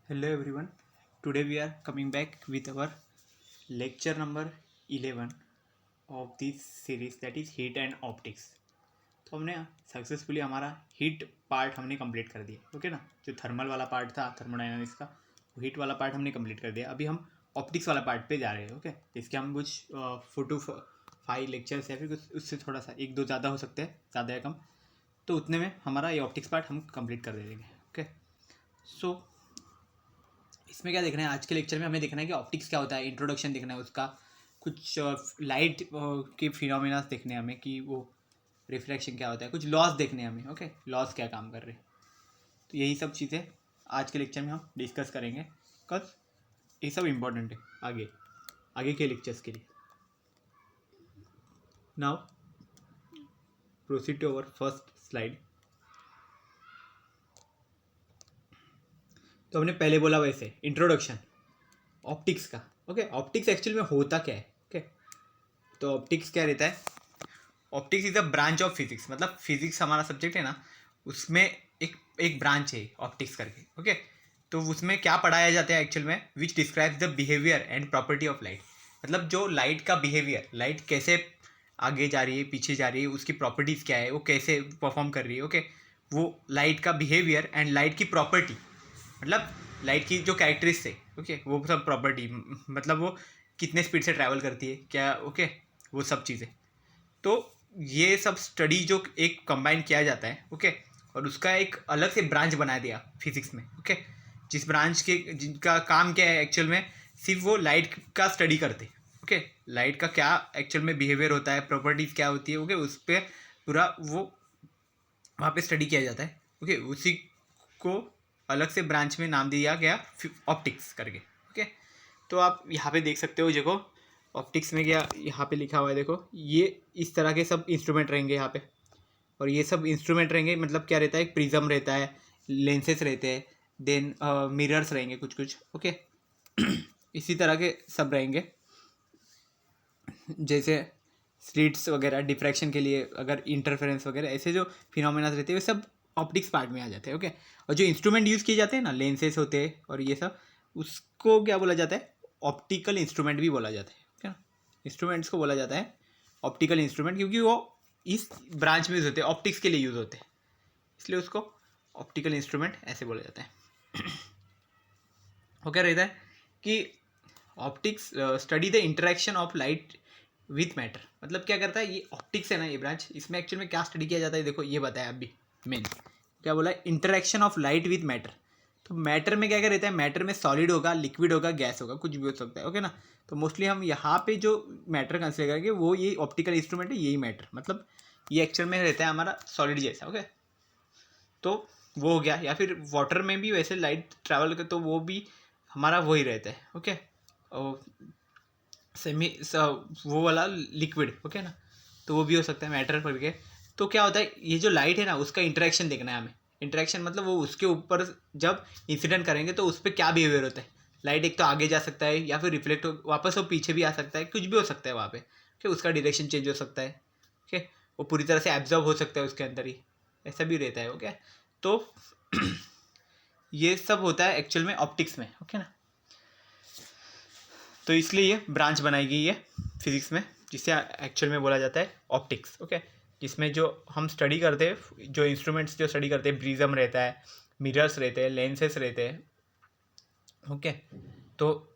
Hello everyone. Today we are coming back with our lecture number 11 of this series that is heat and optics. तो हमने successfully हमारा heat part हमने complete कर दिया. Okay ना, जो थर्मल वाला पार्ट था थर्मोडायनामिक्स का, वो हीट वाला पार्ट हमने कंप्लीट कर दिया. अभी हम ऑप्टिक्स वाला पार्ट पे जा रहे हैं. ओके, जिसके हम कुछ 4 to 5 लेक्चर्स या फिर कुछ उससे थोड़ा सा 1-2 ज़्यादा हो सकते हैं, ज़्यादा या कम, तो उतने में हमारा ये ऑप्टिक्स पार्ट हम कंप्लीट कर देंगे. ओके, सो इसमें क्या देखना है, आज के लेक्चर में हमें देखना है कि ऑप्टिक्स क्या होता है, इंट्रोडक्शन देखना है उसका, कुछ लाइट के फिनोमिना देखने हैं हमें कि वो रिफ्लेक्शन क्या होता है, कुछ लॉस देखने हैं हमें. ओके, लॉस क्या काम कर रहे हैं, तो यही सब चीज़ें आज के लेक्चर में हम डिस्कस करेंगे. बिकॉज ये सब इम्पोर्टेंट है आगे आगे के लेक्चर्स के लिए. Now proceed to our first slide. तो हमने पहले बोला वैसे इंट्रोडक्शन ऑप्टिक्स का. ओके, ऑप्टिक्स एक्चुअली में होता क्या है. ओके, तो ऑप्टिक्स क्या रहता है, optics is a branch of physics. मतलब फिजिक्स हमारा सब्जेक्ट है ना, उसमें एक ब्रांच है ऑप्टिक्स करके. ओके, तो उसमें क्या पढ़ाया जाता है एक्चुअल में, which describes the behaviour and property of light. मतलब जो लाइट का बिहेवियर, लाइट कैसे आगे जा रही है पीछे जा रही है, उसकी प्रॉपर्टीज़ क्या है, वो कैसे परफॉर्म कर रही है. ओके, वो लाइट का बिहेवियर एंड लाइट की प्रॉपर्टी, मतलब लाइट की जो कैरेक्टरिस्टिक, ओके, वो सब प्रॉपर्टी, मतलब वो कितने स्पीड से ट्रैवल करती है क्या. ओके, वो सब चीज़ें. तो ये सब स्टडी जो एक कंबाइन किया जाता है. ओके, और उसका एक अलग से ब्रांच बना दिया फिजिक्स में. ओके, जिस ब्रांच के जिनका काम क्या है एक्चुअल में, सिर्फ वो लाइट का स्टडी करते. ओके, लाइट का क्या एक्चुअल में बिहेवियर होता है, प्रॉपर्टीज़ क्या होती है. ओके, उस पर पूरा वो वहाँ पे स्टडी किया जाता है. ओके, उसी को अलग से ब्रांच में नाम दिया गया ऑप्टिक्स करके. ओके, तो आप यहाँ पे देख सकते हो, देखो ऑप्टिक्स में क्या यहाँ पे लिखा हुआ है. देखो ये इस तरह के सब इंस्ट्रूमेंट रहेंगे यहाँ पे, और ये सब इंस्ट्रूमेंट रहेंगे. मतलब क्या रहता है, एक प्रिज्म रहता है, लेंसेस रहते हैं, देन मिरर्स रहेंगे कुछ कुछ. ओके, इसी तरह के सब रहेंगे, जैसे स्लिट्स वगैरह डिफ्रैक्शन के लिए, अगर इंटरफेरेंस वगैरह ऐसे जो फिनोमेना रहते हैं, वे सब ऑप्टिक्स पार्ट में आ जाते हैं. ओके, और जो इंस्ट्रूमेंट यूज़ किए जाते हैं ना, लेंसेस होते हैं और ये सब, उसको क्या बोला जाता है, ऑप्टिकल इंस्ट्रूमेंट भी बोला जाता है. ओके ना, इंस्ट्रूमेंट्स को बोला जाता है ऑप्टिकल इंस्ट्रूमेंट, क्योंकि वो इस ब्रांच में यूज़ होते हैं, ऑप्टिक्स के लिए यूज़ होते हैं, इसलिए उसको ऑप्टिकल इंस्ट्रूमेंट ऐसे बोला जाता है. वो क्या रहता है कि optics study the interaction of light with matter. मतलब क्या करता है ये ऑप्टिक्स है ना, ये ब्रांच, इसमें एक्चुअल में क्या स्टडी किया जाता है, देखो ये बताया अभी मेन क्या बोला, interaction of light with matter. तो मैटर में क्या क्या रहता है, मैटर में सॉलिड होगा, लिक्विड होगा, गैस होगा, कुछ भी हो सकता है. ओके ना, तो मोस्टली हम यहाँ पे जो मैटर कंसिडर करेंगे वो ये ऑप्टिकल इंस्ट्रूमेंट है, यही मैटर. मतलब ये एक्चुअल में रहता है हमारा सॉलिड जैसा. ओके, तो वो हो गया. या फिर वाटर में भी वैसे लाइट ट्रैवल कर, तो वो भी हमारा वही रहता है. ओके, सेमी वो वाला लिक्विड. ओके ना, तो वो भी हो सकता है मैटर करके. तो क्या होता है, ये जो लाइट है ना, उसका इंटरेक्शन देखना है हमें. इंटरेक्शन मतलब वो उसके ऊपर जब इंसिडेंट करेंगे तो उस पर क्या बिहेवियर होता है. लाइट एक तो आगे जा सकता है, या फिर रिफ्लेक्ट वापस वो पीछे भी आ सकता है, कुछ भी हो सकता है वहाँ पे. ओके, उसका डायरेक्शन चेंज हो सकता है. ओके, वो पूरी तरह से एब्जॉर्ब हो सकता है उसके अंदर ही, ऐसा भी रहता है. ओके, तो ये सब होता है एक्चुअल में ऑप्टिक्स में. ओके ना, तो इसलिए ये ब्रांच बनाई गई है फिजिक्स में, जिसे एक्चुअल में बोला जाता है ऑप्टिक्स. ओके, जिसमें जो हम स्टडी करते हैं, जो इंस्ट्रूमेंट्स जो स्टडी करते हैं, प्रिज्म रहता है, मिरर्स रहते हैं, लेंसेस रहते हैं. ओके, तो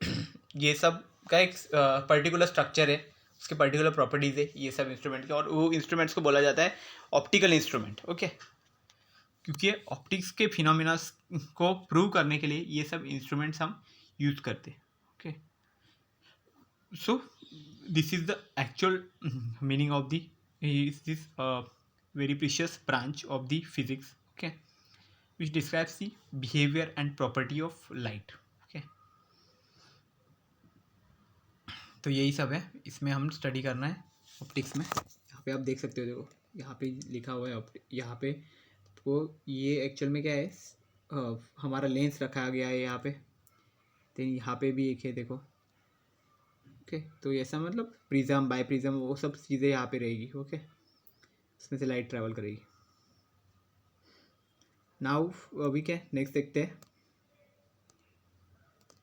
ये सब का एक पर्टिकुलर स्ट्रक्चर है, उसके पर्टिकुलर प्रॉपर्टीज़ है ये सब इंस्ट्रूमेंट के, और वो इंस्ट्रूमेंट्स को बोला जाता है ऑप्टिकल इंस्ट्रूमेंट. ओके, क्योंकि ऑप्टिक्स के फिनोमिना को प्रूव करने के लिए ये सब इंस्ट्रूमेंट्स हम यूज़ करते हैं. Okay, so this is the actual meaning of the is this very precious branch of the physics. Okay, which describes the behavior and property of light. Okay, तो यही सब है, इसमें हम स्टडी करना है ऑप्टिक्स में. यहाँ पे आप देख सकते हो, देखो यहाँ पे लिखा हुआ है यहाँ पे, तो ये एक्चुअल में क्या है, हमारा लेंस रखा गया है यहाँ पे. तो यहाँ पे भी एक है, देखो. ओके, तो ऐसा मतलब प्रिज्म, बाय प्रिज्म, वो सब चीज़ें यहाँ पे रहेगी. ओके, इसमें से लाइट ट्रैवल करेगी. नाउ अभी क्या नेक्स्ट देखते हैं.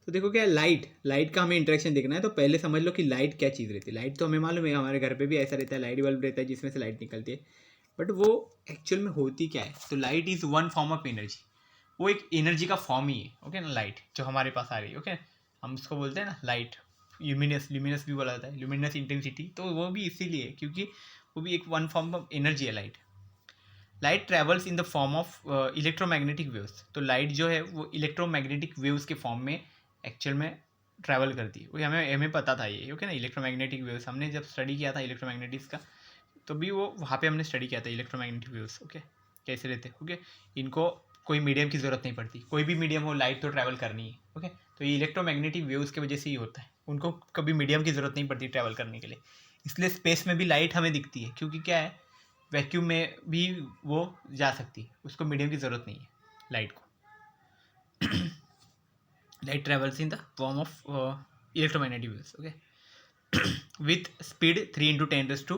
तो देखो क्या लाइट का हमें इंटरेक्शन देखना है, तो पहले समझ लो कि लाइट क्या चीज़ रहती है। लाइट तो हमें मालूम है, हमारे घर पे भी ऐसा रहता है, लाइट बल्ब रहता है जिसमें से लाइट निकलती है, बट वो एक्चुअल में होती क्या है। तो light is one form of energy, वो एक एनर्जी का फॉर्म ही है, ओके ना। लाइट जो हमारे पास आ रही है, ओके, हम उसको बोलते हैं ना लाइट, ल्यूमिनस भी बोला जाता है, ल्यूमिनस इंटेंसिटी, तो वो भी इसीलिए क्योंकि वो भी एक वन फॉर्म ऑफ एनर्जी है light. Light travels in the form of electromagnetic waves, तो लाइट जो है वो इलेक्ट्रोमैग्नेटिक वेव्स के फॉर्म में एक्चुअल में ट्रैवल करती है। वो हमें पता था ये, ओके ना। इलेक्ट्रोमैग्नेटिक वेव्स हमने जब स्टडी किया था इलेक्ट्रोमैग्नेटिक्स का, तो भी वो वहाँ पे हमने स्टडी किया था इलेक्ट्रोमैग्नेटिक वेव्स, ओके, कैसे रहते हैं, ओके। इनको कोई मीडियम की ज़रूरत नहीं पड़ती, कोई भी मीडियम हो, लाइट तो ट्रैवल करनी है, ओके। तो ये इलेक्ट्रोमैग्नेटिक वेव्स की वजह से ही होता है, उनको कभी मीडियम की ज़रूरत नहीं पड़ती ट्रैवल करने के लिए। इसलिए स्पेस में भी लाइट हमें दिखती है, क्योंकि क्या है, वैक्यूम में भी वो जा सकती है, उसको मीडियम की ज़रूरत नहीं है लाइट को। Light travels in the form of electromagnetic waves, okay, with speed 3 × 10⁸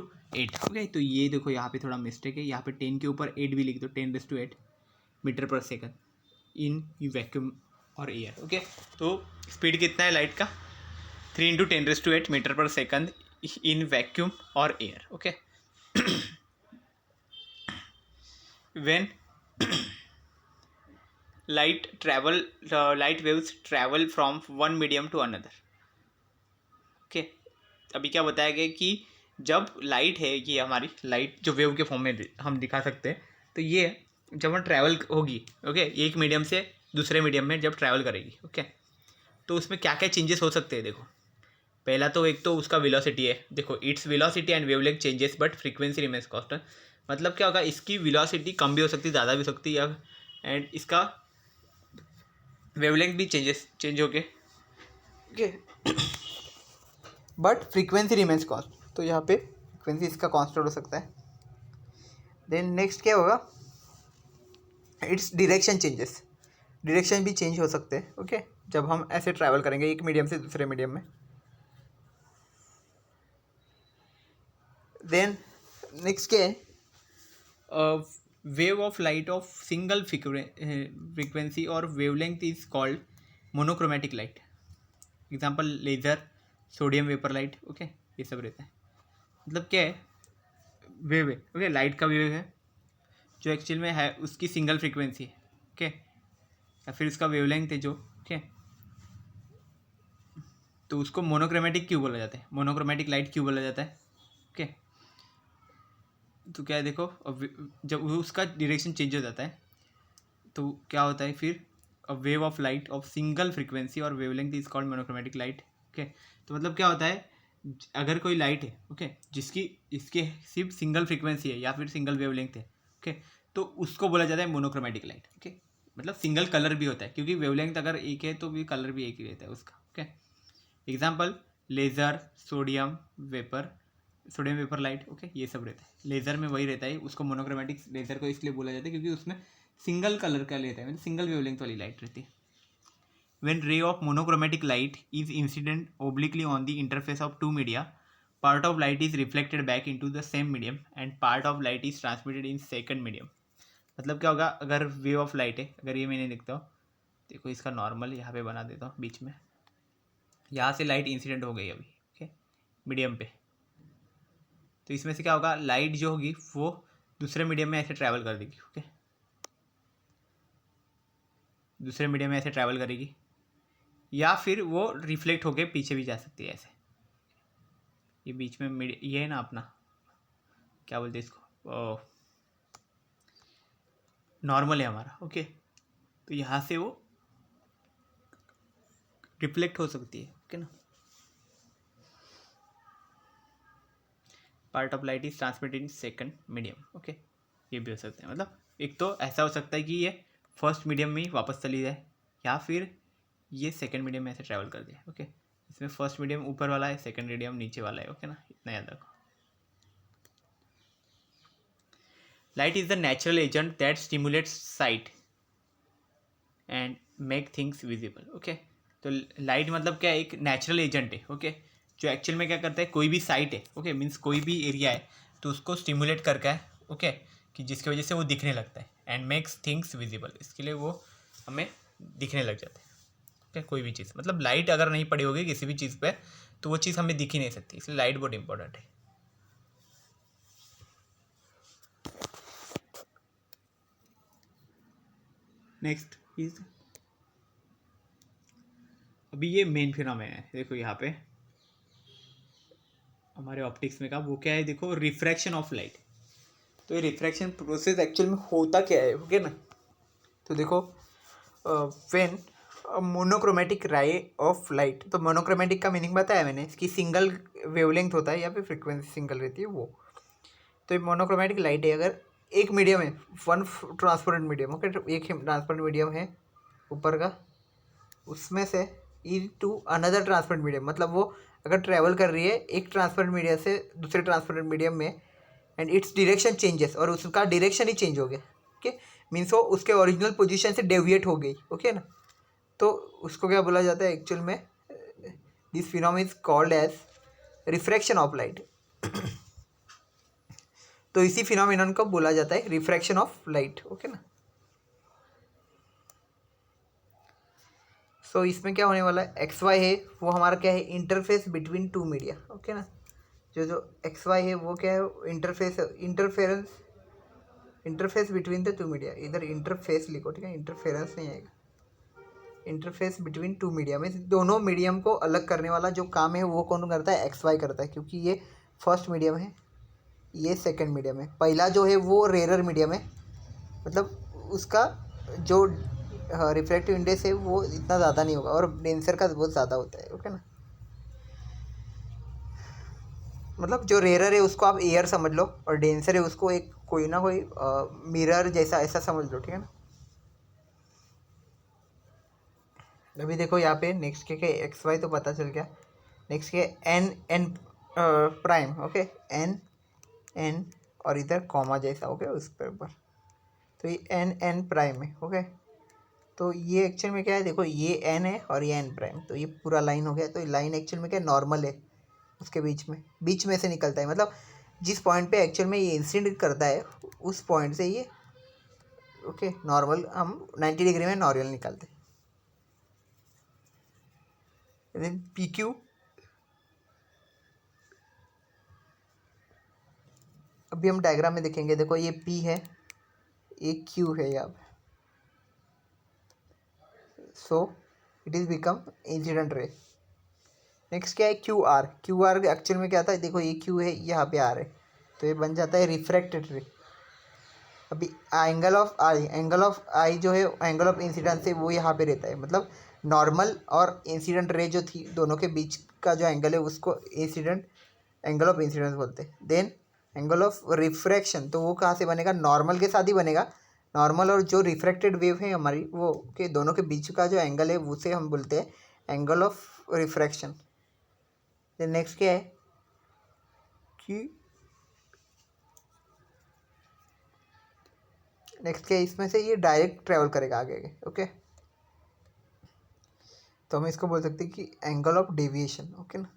okay. तो ये देखो यहाँ पे थोड़ा मिस्टेक है, यहाँ पे 10 के ऊपर 8 भी लिख दो, 10⁸ मीटर पर सेकंड इन वैक्यूम और एयर, ओके। तो स्पीड कितना है लाइट का, 3 × 10⁸ मीटर पर सेकंड इन वैक्यूम और air, okay. when light waves travel from one medium to another, okay. अभी क्या बताया गया कि जब लाइट है, ये हमारी लाइट जो वेव के फॉर्म में हम दिखा सकते हैं, तो ये जब हम ट्रैवल होगी, ओके, एक मीडियम से दूसरे मीडियम में जब ट्रैवल करेगी, ओके, तो उसमें क्या क्या चेंजेस हो सकते हैं। देखो पहला तो एक तो उसका वेलोसिटी है, देखो its velocity and wavelength changes but frequency remains constant. मतलब क्या होगा, इसकी वेलोसिटी कम भी हो सकती है, ज़्यादा भी हो सकती है, एंड इसका वेवलेंथ भी चेंज होके, okay, but frequency remains constant. तो यहाँ पे फ्रीक्वेंसी इसका कांस्टेंट हो सकता है। देन नेक्स्ट क्या होगा, इट्स डायरेक्शन चेंजेस, डायरेक्शन भी चेंज हो सकते हैं, ओके, जब हम ऐसे ट्रैवल करेंगे एक मीडियम से दूसरे मीडियम में। देन नेक्स्ट क्या है, wave of light of single frequency और wavelength is called monochromatic light. Example laser, sodium vapour light, okay, ये सब रहता है। मतलब क्या है, वेव है, ओके, लाइट का वेव है जो एक्चुअल में है उसकी सिंगल फ्रीक्वेंसी है, ओके, या फिर उसका वेवलेंथ है जो, ओके, तो उसको मोनोक्रोमेटिक क्यों बोला जाता है, मोनोक्रोमेटिक लाइट क्यों बोला जाता है, ओके। तो क्या है, देखो जब उसका डायरेक्शन चेंज हो जाता है तो क्या होता है फिर, a wave of light of single frequency और wavelength is called monochromatic light, okay. तो मतलब क्या होता है, अगर कोई लाइट है, ओके, इसके सिर्फ सिंगल फ्रीक्वेंसी है या फिर सिंगल वेवलेंथ है, ओके, तो उसको बोला जाता है मोनोक्रोमेटिक लाइट, ओके। मतलब सिंगल कलर भी होता है, क्योंकि वेवलेंथ अगर एक है तो भी कलर भी एक ही रहता है उसका, okay. Example laser, sodium vapour light, okay, ये सब रहता है। लेज़र में वही रहता है, उसको मोनोक्रोमेटिक लेज़र को इसलिए बोला जाता है क्योंकि उसमें सिंगल कलर का लेता है, मतलब सिंगल वेवलेंथ वाली लाइट रहती है। When ray of monochromatic light is incident obliquely on the interface of two media, part of light is reflected back into the same medium and part of light is transmitted in second medium। मतलब क्या होगा, अगर wave of light है, अगर ये मैंने लिखता हूँ, देखो इसका नॉर्मल यहाँ पे बना देता हूँ बीच में, यहाँ से लाइट इंसिडेंट हो गई अभी, ओके, मीडियम पे, तो इसमें से क्या होगा, लाइट जो होगी वो दूसरे मीडियम में ऐसे ट्रैवल कर देगी, ओके, दूसरे मीडियम में ऐसे ट्रैवल करेगी, या फिर वो रिफ्लेक्ट होके पीछे भी जा सकती है ऐसे। ये बीच में ये है ना अपना, क्या बोलते हैं इसको, नॉर्मल है हमारा, ओके, तो यहाँ से वो रिफ्लेक्ट हो सकती है, ओके ना। Part of light is transmitted in second medium, okay, ये भी हो सकता है। मतलब एक तो ऐसा हो सकता है कि ये फर्स्ट मीडियम में ही वापस चली जाए, या फिर ये सेकंड मीडियम में ऐसे ट्रैवल कर दे, ओके। इसमें फर्स्ट मीडियम ऊपर वाला है, सेकंड मीडियम नीचे वाला है, ओके ना, इतना याद रखो। Light is the natural agent that stimulates site and make things visible, okay. तो लाइट मतलब क्या है, एक नेचुरल एजेंट है, ओके, जो एक्चुअल में क्या करता है, कोई भी साइट है, ओके, मीन्स कोई भी एरिया है तो उसको स्टिमुलेट करके है, ओके, कि जिसकी वजह से वो दिखने लगता है, एंड मेक्स थिंग्स विजिबल, इसके लिए वो हमें दिखने लग जाते हैं। क्या कोई भी चीज़, मतलब लाइट अगर नहीं पड़ी होगी किसी भी चीज़ पे तो वो चीज़ हमें दिख ही नहीं सकती, इसलिए लाइट बहुत इंपॉर्टेंट है। नेक्स्ट इज, अभी ये मेन फिनोमेना है, देखो यहाँ पे हमारे ऑप्टिक्स में का वो क्या है, देखो रिफ्रैक्शन ऑफ लाइट। तो ये रिफ्रैक्शन प्रोसेस एक्चुअल में होता क्या है, ओके ना। तो देखो when monochromatic ray of light, तो मोनोक्रोमेटिक का मीनिंग बताया मैंने, इसकी सिंगल वेवलेंथ होता है या फिर फ्रीक्वेंसी सिंगल रहती है वो। तो ये मोनोक्रोमेटिक लाइट है, अगर एक मीडियम है, वन ट्रांसपेरेंट मीडियम, ओके, एक ट्रांसपेरेंट मीडियम है ऊपर का, उसमें से ई टू अनदर ट्रांसपेरेंट मीडियम, मतलब वो अगर ट्रैवल कर रही है एक ट्रांसपेरेंट मीडियम से दूसरे ट्रांसपेरेंट मीडियम में, एंड इट्स डायरेक्शन चेंजेस, और उसका डायरेक्शन ही चेंज हो गया, ओके, मीन्स वो उसके ओरिजिनल पोजीशन से डेविएट हो गई, ओके ना। तो उसको क्या बोला जाता है एक्चुअल में, this phenomena is called as refraction of light. तो इसी फिनोमेनन को बोला जाता है रिफ्रैक्शन ऑफ लाइट, ओके ना। सो इसमें क्या होने वाला है, एक्स वाई है वो हमारा क्या है, interface between two media, okay ना। जो एक्स वाई है वो क्या है, interface, interface between the two media, इधर इंटरफेस लिखो, ठीक है, इंटरफेरेंस नहीं आएगा, इंटरफेस बिटवीन टू मीडिया में दोनों मीडियम को अलग करने वाला जो काम है वो कौन करता है, एक्स वाई करता है, क्योंकि ये फर्स्ट मीडियम है, ये सेकंड मीडियम है। पहला जो है वो रेयर मीडियम है, मतलब उसका जो रिफ्रैक्टिव इंडेक्स है वो इतना ज़्यादा नहीं होगा, और डेंसर का बहुत ज़्यादा होता है, ओके ना। मतलब जो रेयर है उसको आप एयर समझ लो, और डेंसर है उसको एक कोई ना कोई मिरर जैसा ऐसा समझ लो, ठीक है ना। अभी देखो यहाँ पे नेक्स्ट के एक्स वाई तो पता चल गया, नेक्स्ट के N N prime, okay, N N, और इधर कॉमा जैसा, ओके, उस पर ऊपर, तो ये एन एन प्राइम है, ओके। तो ये एक्चुअल में क्या है, देखो ये एन है और ये एन प्राइम, तो ये पूरा लाइन हो गया। तो ये लाइन एक्चुअल में क्या नॉर्मल है, उसके बीच में से निकलता है, मतलब जिस पॉइंट पे एक्चुअल में ये इंसिडेंट करता है उस पॉइंट से ये, ओके, नॉर्मल हम 90 डिग्री में नॉर्मल निकालते हैं। देन पी क्यू, अभी हम डायग्राम में देखेंगे, देखो ये पी है, ये क्यू है यहाँ पे, so it is become incident ray. Next क्या है, Q R, Q R actual में क्या था, देखो ये क्यू है, यहाँ पे आर है, तो ये बन जाता है रिफ्रैक्टेड रे। अभी एंगल ऑफ आई जो है, एंगल ऑफ इंसिडेंस है वो यहाँ पे रहता है, मतलब नॉर्मल और इंसिडेंट रे जो थी दोनों के बीच का जो एंगल है उसको इंसिडेंट, एंगल ऑफ इंसिडेंस बोलते हैं। देन एंगल ऑफ रिफ्रैक्शन, तो वो कहाँ से बनेगा, नॉर्मल के साथ ही बनेगा, नॉर्मल और जो रिफ्रैक्टेड वेव है हमारी वो के दोनों के बीच का जो एंगल है उसे हम बोलते हैं angle of refraction. Then next क्या है कि नेक्स्ट क्या है, इसमें से ये डायरेक्ट ट्रेवल करेगा आगे आगे, ओके। तो हम इसको बोल सकते हैं कि एंगल ऑफ डेविएशन, ओके ना।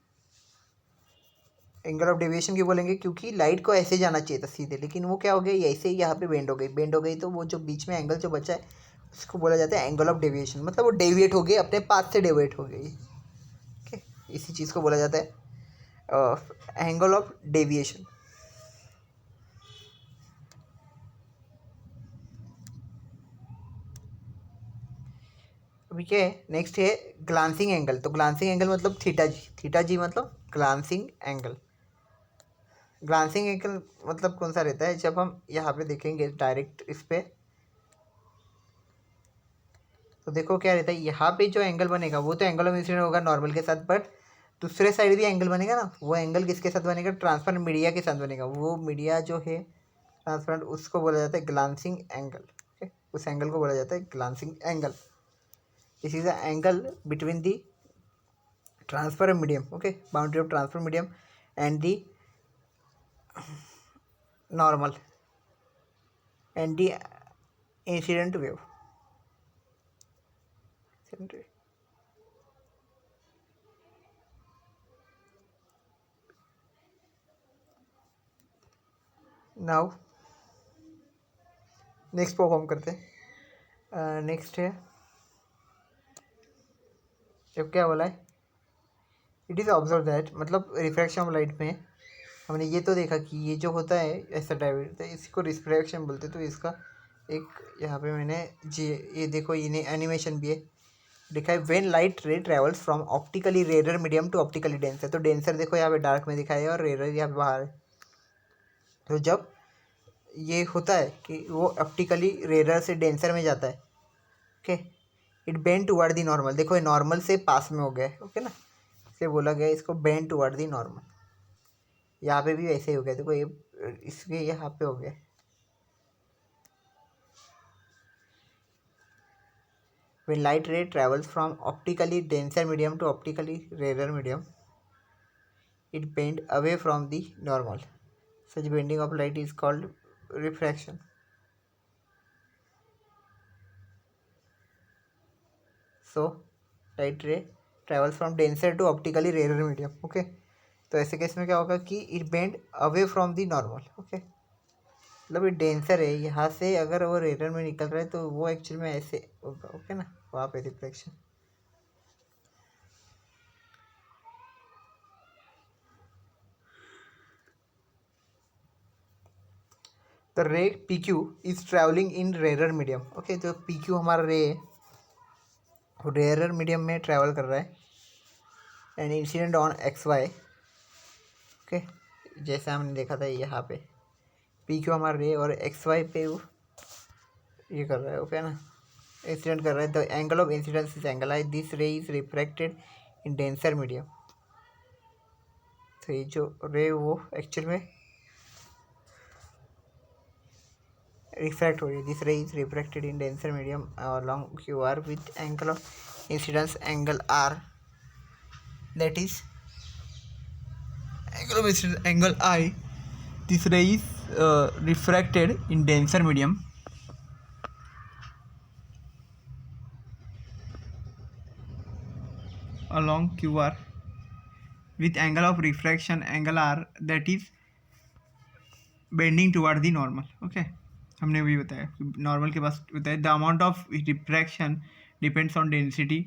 एंगल ऑफ डेविएशन क्यों बोलेंगे, क्योंकि लाइट को ऐसे जाना चाहिए था सीधे, लेकिन वो क्या हो गया, ऐसे ही यहाँ पे बेंड हो गई, तो वो जो बीच में एंगल जो बचा है उसको बोला जाता है एंगल ऑफ डेविएशन, मतलब वो डेविएट हो गई, अपने पाथ से डेविएट हो गई, ओके। इसी चीज़ को बोला जाता है एंगल ऑफ डेविएशन। अभी क्या है, नेक्स्ट है ग्लांसिंग एंगल। तो ग्लांसिंग एंगल मतलब थीटा जी मतलब ग्लांसिंग एंगल। ग्लांसिंग एंगल मतलब कौन सा रहता है, जब हम यहाँ पे देखेंगे डायरेक्ट इस पे, तो देखो क्या रहता है, यहाँ पे जो एंगल बनेगा वो तो एंगल ऑफ इंसिडेंट होगा नॉर्मल के साथ, बट दूसरे साइड भी एंगल बनेगा ना, वो एंगल किसके साथ बनेगा, ट्रांसपेरेंट मीडिया के साथ बनेगा। वो मीडिया जो है ट्रांसपेरेंट उसको बोला जाता है ग्लांसिंग एंगल, ओके। उस एंगल को बोला जाता है glancing angle. This is the angle between the transparent medium, okay, boundary of transparent medium and the normal and the incident wave. Now next perform करते हैं, नेक्स्ट है अब क्या बोला है, इट इज़ ऑब्जर्व दैट, मतलब रिफ्रैक्शन ऑफ लाइट में हमने ये तो देखा कि ये जो होता है ऐसा डायवर्ट, तो इसी को रिफ्रैक्शन बोलते हैं। तो इसका एक यहाँ पे मैंने जी ये देखो, ये एनिमेशन भी है, लिखा है when light ray travels from optically rare medium to optically denser. तो डेंसर देखो यहाँ पे डार्क में दिखाया है और रेयर यहाँ पे बाहर है। तो जब ये होता है कि वो ऑप्टिकली रेयर से डेंसर में जाता है, okay, it bend toward the normal. देखो ये नॉर्मल से पास में हो गया है, ओके ना, इसे बोला गया इसको बेंड टुवर्ड दी नॉर्मल। यहाँ पे भी वैसे ही हो गया, देखो ये इसके यहाँ पे हो गया। When light ray travels from optically denser medium to optically rarer medium, it bends away from the normal. Such bending of light is called refraction. So, light ray travels from denser to optically rarer medium. Okay. तो ऐसे case में क्या होगा कि it bend away from the normal. Okay, मतलब ये denser है, यहाँ से अगर वो रेयर में निकल रहा है तो वो एक्चुअल में ऐसे होगा। ओके ना, वहाँ पे reflection. The ray P Q is travelling in rare medium. Okay, जो पी क्यू हमारा रे है वो रेयर मीडियम में ट्रैवल कर रहा है, and incident on X Y. Okay, जैसे हमने देखा था यहाँ पे पी क्यू हमारा रे और एक्स वाई पे वो ये कर रहा है। ओके ना, इंसिडेंट कर रहा है। The angle of incidence is angle I, this ray is refracted in denser medium. तो ये जो रे वो एक्चुअल में रिफ्रैक्ट हो रही है। This ray is refracted in denser medium along Q R with angle of incidence angle R, that is angle of incidence angle I. This ray is refracted in denser medium along QR with angle of refraction angle R, that is bending toward the normal. Okay, हमने वही बताया, normal के पास बताया। The amount of refraction depends on density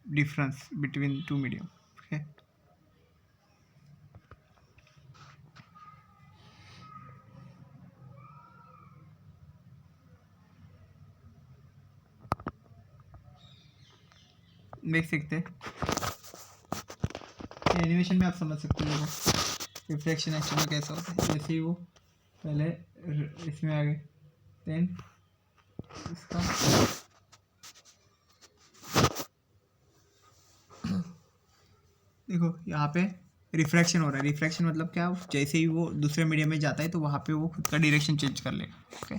difference between two medium. Okay, देख सकते हैं animation में, आप समझ सकते हो रिफ्लेक्शन एक्चुअल में कैसा होता है। जैसे ही वो पहले इसमें आ गए, देन इसका देखो यहाँ पे रिफ्रैक्शन हो रहा है। रिफ्रैक्शन मतलब क्या, जैसे ही वो दूसरे मीडियम में जाता है तो वहाँ पे वो खुद का डायरेक्शन चेंज कर लेगा। ओके,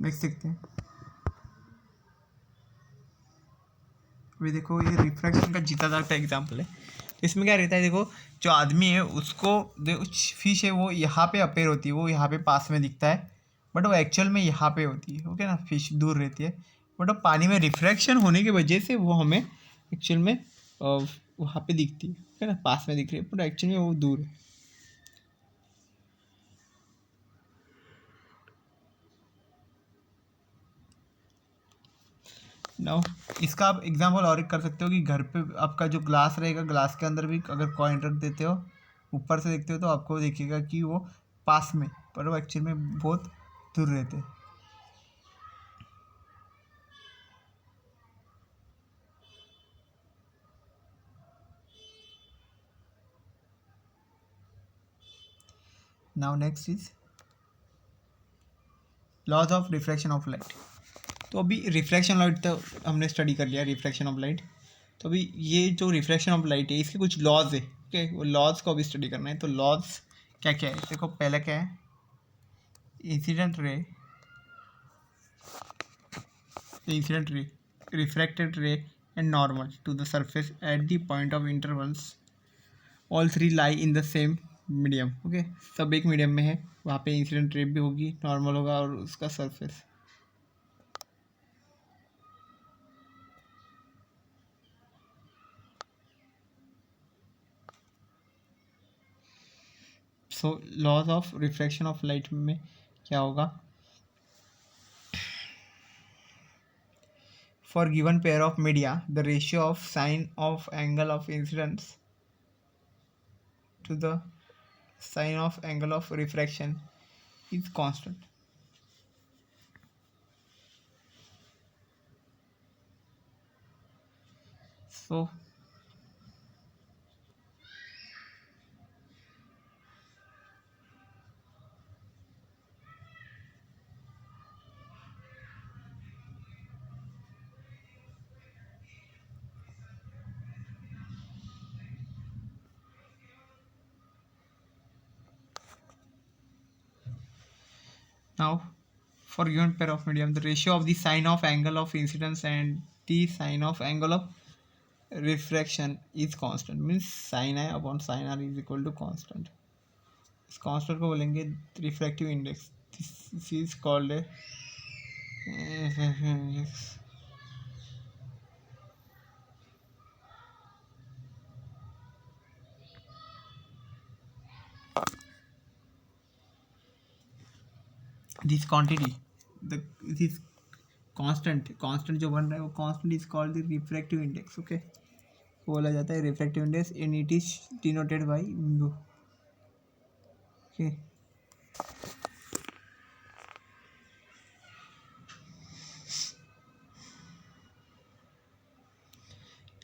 देख सकते हैं। अभी देखो ये रिफ्रैक्शन का जीता जागता एग्जाम्पल है। तो इसमें क्या रहता है, देखो जो आदमी है उसको फिश है वो यहाँ पे अपेयर होती है, वो यहाँ पे पास में दिखता है, बट वो एक्चुअल में यहाँ पे होती है। ओके ना, फिश दूर रहती है, बट वो पानी में रिफ्रैक्शन होने की वजह से वो हमें एक्चुअल में वहाँ पे दिखती है। ओके ना, पास में दिख रही है, बट एक्चुअल में वो दूर है। नाउ इसका आप एग्जाम्पल और एक कर सकते हो कि घर पे आपका जो ग्लास रहेगा, ग्लास के अंदर भी अगर कॉइन रख देते हो, ऊपर से देखते हो तो आपको देखिएगा कि वो पास में, पर वो एक्चुअल में बहुत दूर रहते हैं। Now next is laws of refraction of light. तो अभी रिफ्रैक्शन लाइट तो हमने स्टडी कर लिया, रिफ्रैक्शन ऑफ लाइट। तो अभी ये जो रिफ्रैक्शन ऑफ लाइट है इसके कुछ लॉज है। ओके, वो लॉज को अभी स्टडी करना है। तो लॉज क्या क्या है, देखो पहला क्या है, incident ray, refracted ray and normal to the surface at the point of intervals, all three lie in the same medium. Okay, सब एक मीडियम में है, वहाँ पे इंसिडेंट रे भी होगी, नॉर्मल होगा और उसका surface. So laws of refraction of light में क्या होगा, for given pair of media the ratio of sine of angle of incidence to the sine of angle of refraction is constant. So now for given pair of medium the ratio of the sine of angle of incidence and the sine of angle of refraction is constant, means sin I upon sin r is equal to constant. इस constant को बोलेंगे refractive index. This is called index. This quantity this constant जो बन रहा है वो constant is called the refractive index. Okay, बोला जाता है refractive index and it is denoted by mu. Okay,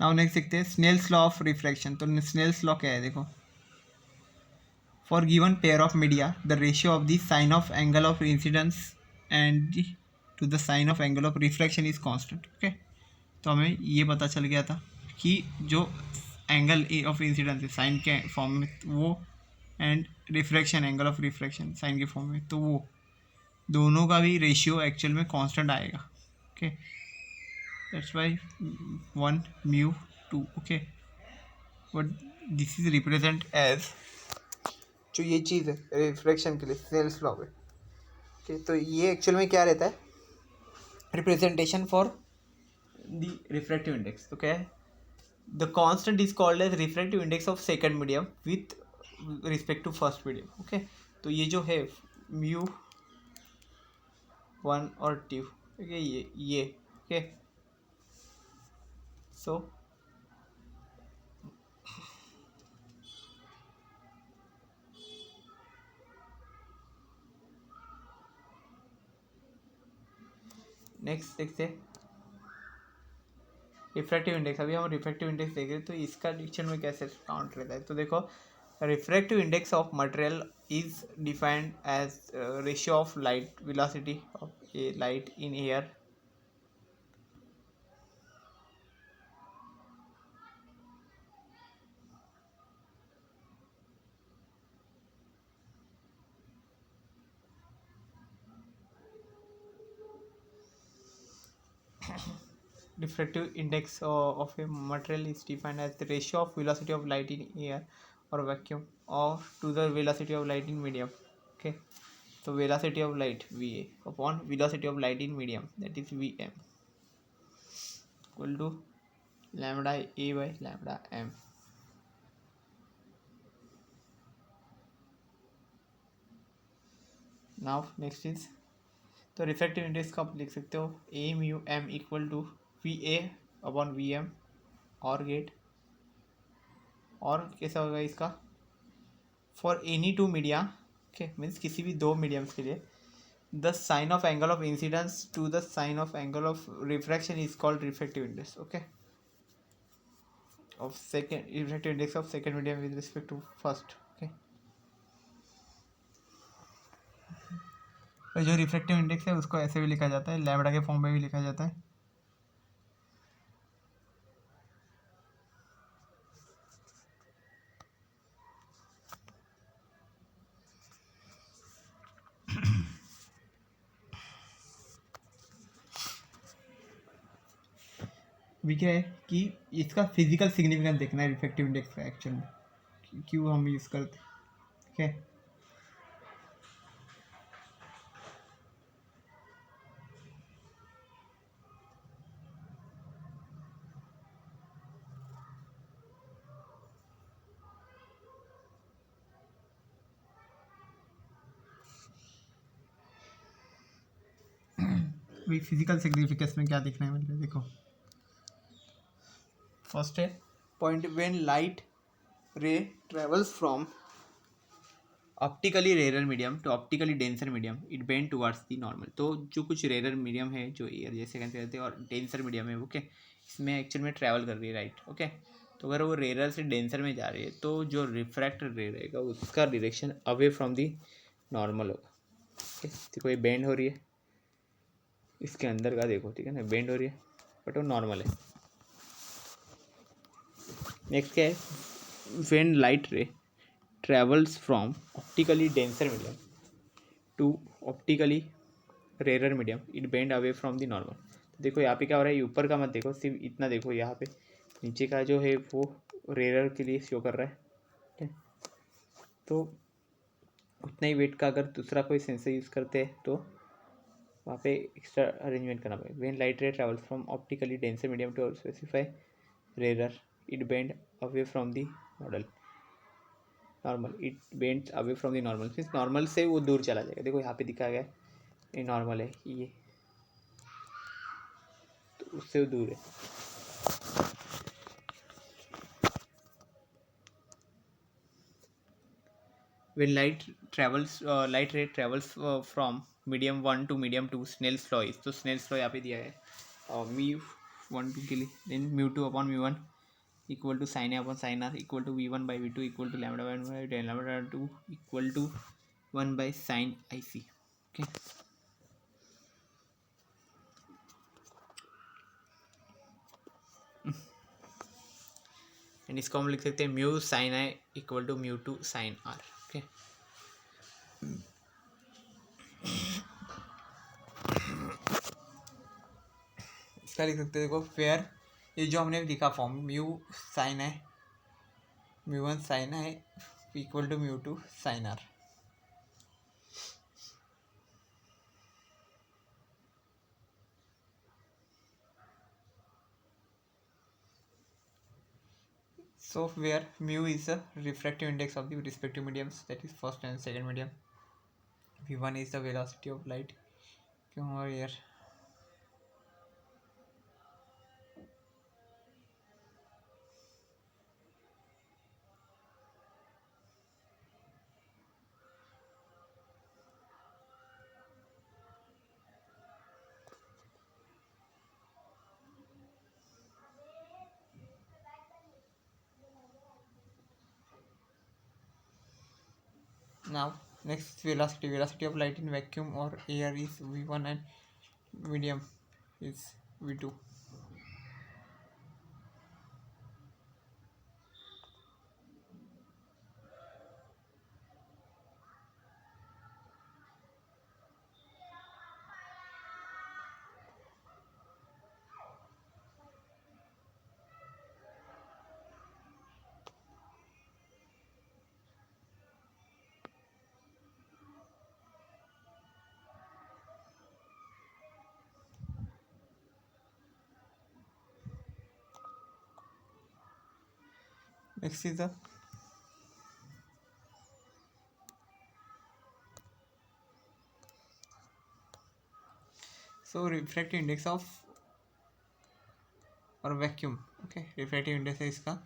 now next देखते हैं स्नेल्स लॉ ऑफ रिफ्रैक्शन. तो स्नेल्स लॉ क्या है देखो, for given pair of media the ratio of the sine of angle of incidence and to the sine of angle of refraction is constant. Okay, तो हमें ये पता चल गया था कि जो एंगल ऑफ इंसिडेंस है साइन के फॉर्म में वो, and refraction angle of refraction sine के फॉर्म में, तो वो दोनों का भी रेशियो एक्चुअल में कांस्टेंट आएगा. Okay, that's why 1 mu 2. Okay, but this is represent as, जो ये चीज़ है रिफ्रैक्शन के लिए स्नेल्स लॉ में. ओके, तो ये एक्चुअल में क्या रहता है, representation for the refractive index. तो क्या है, the constant is called as refractive index of second medium with respect to first medium. Okay, तो ये जो है म्यू 1 और 2. ओके, ये ओके, सो नेक्स्ट देखते हैं रिफ्रैक्टिव इंडेक्स. अभी हम रिफ्रैक्टिव इंडेक्स देख रहे हैं, तो इसका डिक्शन में कैसे काउंट रहता है. तो देखो, refractive index of material is defined as ratio of light velocity of a light in air diffractive index of a material is defined as the ratio of velocity of light in air or vacuum or to the velocity of light in medium. Okay, so velocity of light va upon velocity of light in medium, that is vm, equal to lambda a by lambda m. Now next is, तो refractive index का आप लिख सकते हो A mu M equal to V A upon V M और get. और कैसा होगा इसका, for any two media. Okay, means किसी भी दो मीडियम्स के लिए the sine of angle of incidence to the sine of angle of refraction is called refractive index. Okay, of second refractive index of second medium with respect to first. तो जो refractive index है उसको ऐसे भी लिखा जाता है, lambda के फॉर्म में भी लिखा जाता है. भी क्या है कि इसका फिजिकल सिग्निफिकेंस देखना है रिफ्रैक्टिव इंडेक्स का एक्चुअल में क्यों हम यूज़ करते हैं. ठीक है, फिजिकल सिग्निफिकेंस में क्या दिखना है मेरे को, देखो फर्स्ट है point when light ray travels from optically rare medium to optically denser medium it bend towards the normal. तो जो कुछ रेयर मीडियम है जो एयर जैसे कहते हैं और डेंसर मीडियम है ओके, इसमें एक्चुअल में ट्रैवल कर रही है राइट ओके। तो अगर वो रेयर से डेंसर में जा रही है तो जो रिफ्रैक्ट रे रहेगा उसका direction away from the normal होगा। ओके देखो ये बेंड हो रही है, इसके अंदर का देखो ठीक है ना, बेंड हो रही है बट वो नॉर्मल है। नेक्स्ट क्या है, व्हेन लाइट रे travels from optically denser medium to optically rarer medium it bend away from the normal। तो देखो यहाँ पे क्या हो रहा है, ऊपर का मत देखो, सिर्फ इतना देखो, यहाँ पे नीचे का जो है वो रेयर के लिए शो कर रहा है ठीक है। तो उतना ही वेट का अगर दूसरा कोई सेंसर यूज़ करते हैं तो वहाँ पे एक्स्ट्रा अरेंजमेंट करना पड़ेगा। When light ray travels from optically denser medium to specify rare it bend away from the model normal it bends away from the normal means normal से वो दूर चला जाएगा। देखो यहाँ पे दिखा गया है ये नॉर्मल है, ये तो उससे वो दूर है। when light ray travels from medium 1 to medium 2 Snell's law is, तो Snell's law यहाँ पे दिया है mu 1 2 के लिए, then mu 2 upon mu 1 equal to sin a upon sin r equal to v1 by v2 equal to lambda 1 by lambda 2 equal to 1 by sin ic okay। And इसको हम लिख सकते हैं mu sine i equal to mu two sine r okay. इसका लिख सकते हैं देखो फेयर, ये जो हमने लिखा फॉर्म म्यू साइन है म्यू वन साइन है equal to mu two sine r. So where mu is the refractive index of the respective mediums, that is first and second medium. V1 is the velocity of light. Come over here. Now next velocity of light in vacuum or air is V1 and medium is V2. Next is the refractive index of और vacuum okay. Refractive index है इसका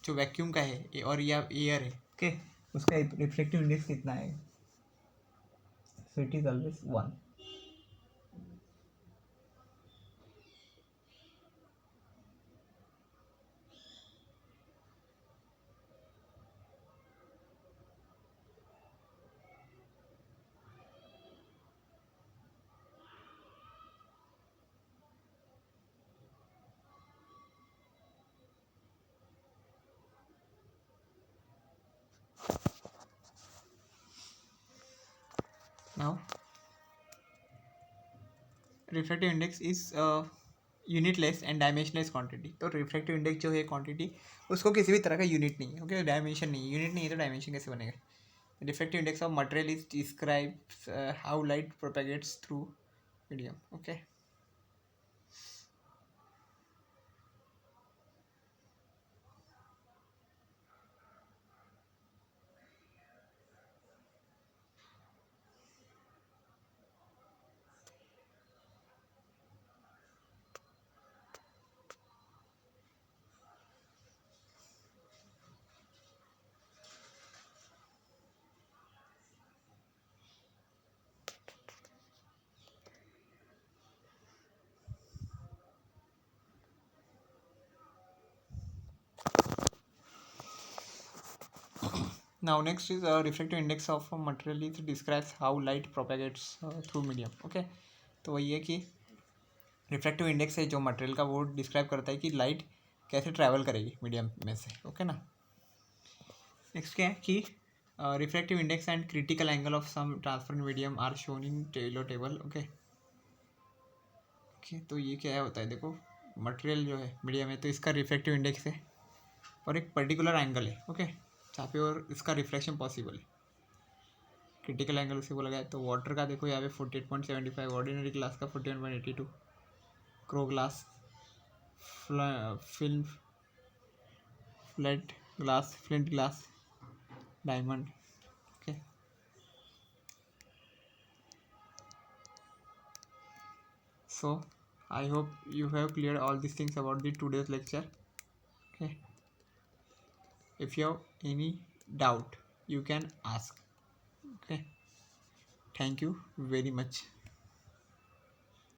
जो vacuum का है और या air है okay, उसका रिफ्रैक्टिव इंडेक्स कितना है, so it is always 1। Now refractive index is unitless and dimensionless quantity. तो रिफ्रैक्टिव इंडेक्स जो है क्वांटिटी उसको किसी भी तरह का यूनिट नहीं है ओके, डायमेंशन नहीं है, यूनिट नहीं है तो डायमेंशन कैसे बनेगा। Refractive index of material is describes how light propagates through medium okay. Now next is refractive index of a material is describes how light propagates through medium. Okay, तो वही है कि रिफ्रैक्टिव इंडेक्स है जो material का, वो describe करता है कि लाइट कैसे ट्रैवल करेगी मीडियम में से. ओके ना. नेक्स्ट क्या है कि refractive index and critical angle of some transparent medium are shown in below table. Okay okay, तो ये क्या होता है, देखो मटेरियल जो है मीडियम है तो इसका रिफ्रैक्टिव इंडेक्स है और एक पर्टिकुलर एंगल है. ओके, जहाँ पे और इसका रिफ्लेक्शन पॉसिबल है. क्रिटिकल एंगल उसे बोला गया है. तो वाटर का देखो यहाँ पे 48.75, ऑर्डिनरी ग्लास का 41.82, crow glass, film flat glass, flint glass, diamond. Okay, so I hope you have cleared all these things about the today's lecture. Okay, if you have any doubt you can ask. Okay, thank you very much.